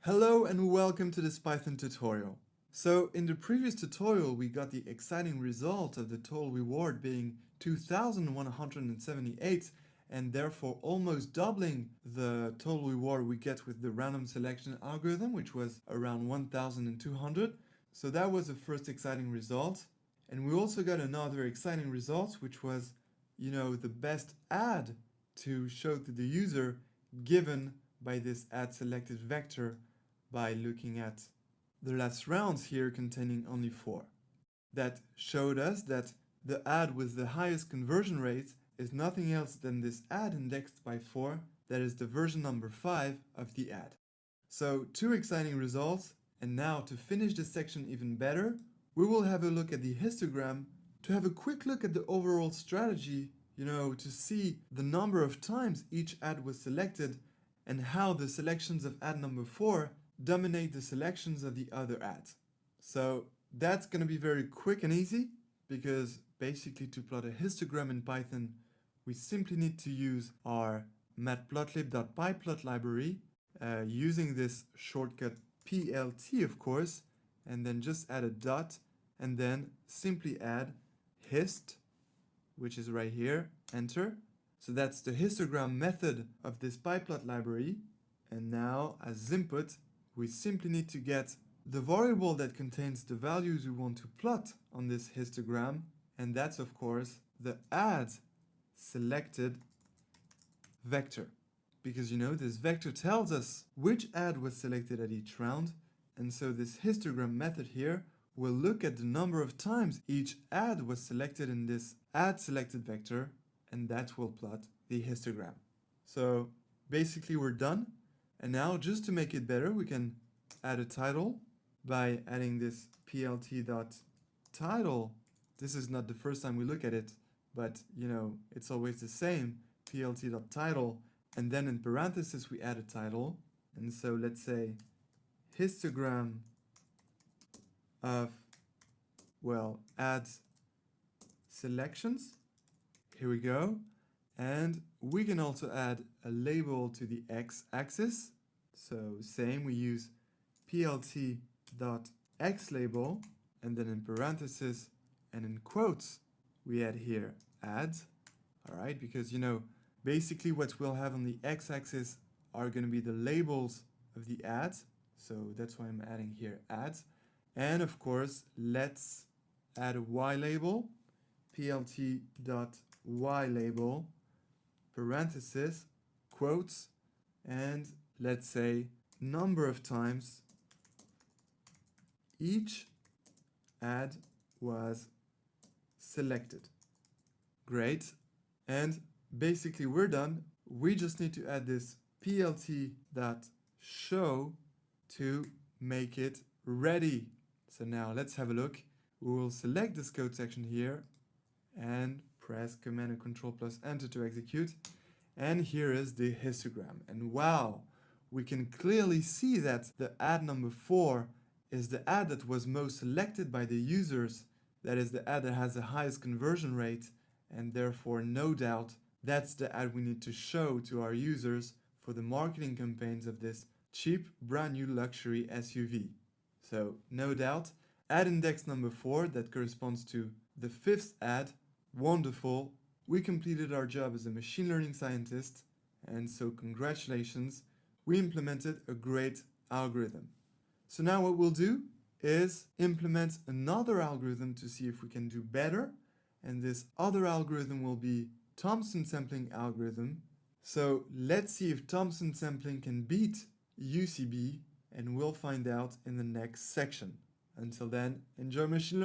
Hello and welcome to this Python tutorial. So in the previous tutorial we got the exciting result of the total reward being 2,178 and therefore almost doubling the total reward we get with the random selection algorithm, which was around 1,200. So that was the first exciting result. And we also got another exciting result, which was, the best ad to show to the user given by this ad selected vector by looking at the last rounds here containing only 4. That showed us that the ad with the highest conversion rate is nothing else than this ad indexed by 4, that is the version number 5 of the ad. So 2 exciting results, and now to finish this section even better, we will have a look at the histogram to have a quick look at the overall strategy, to see the number of times each ad was selected and how the selections of ad number 4 dominate the selections of the other ads. So that's going to be very quick and easy, because basically to plot a histogram in Python, we simply need to use our matplotlib.pyplot library using this shortcut plt, of course, and then just add a dot and then simply add hist, which is right here, enter. So that's the histogram method of this pyplot library. And now as input, we simply need to get the variable that contains the values we want to plot on this histogram, and that's of course the ad selected vector. Because this vector tells us which ad was selected at each round, and so this histogram method here will look at the number of times each ad was selected in this ad selected vector, and that will plot the histogram. So basically we're done. And now, just to make it better, we can add a title by adding this plt.title. This is not the first time we look at it, but it's always the same, plt.title, and then in parentheses we add a title. And so let's say histogram of, ad selections. Here we go. And we can also add a label to the x-axis. So same, we use plt.xlabel, and then in parentheses and in quotes, we add here ads. All right, because basically what we'll have on the x-axis are going to be the labels of the ads. So that's why I'm adding here ads. And of course, let's add a y-label, plt.ylabel, parenthesis, quotes, and let's say number of times each ad was selected. Great. And basically we're done. We just need to add this plt.show to make it ready. So now let's have a look. We will select this code section here and press Command and Control plus Enter to execute. And here is the histogram. And wow, we can clearly see that the ad number 4 is the ad that was most selected by the users. That is the ad that has the highest conversion rate, and therefore no doubt that's the ad we need to show to our users for the marketing campaigns of this cheap brand new luxury SUV. So no doubt, ad index number 4, that corresponds to the 5th ad. Wonderful. We completed our job as a machine learning scientist, and so congratulations, we implemented a great algorithm. So now what we'll do is implement another algorithm to see if we can do better, and this other algorithm will be Thompson sampling algorithm. So let's see if Thompson sampling can beat UCB, and we'll find out in the next section. Until then, enjoy machine learning.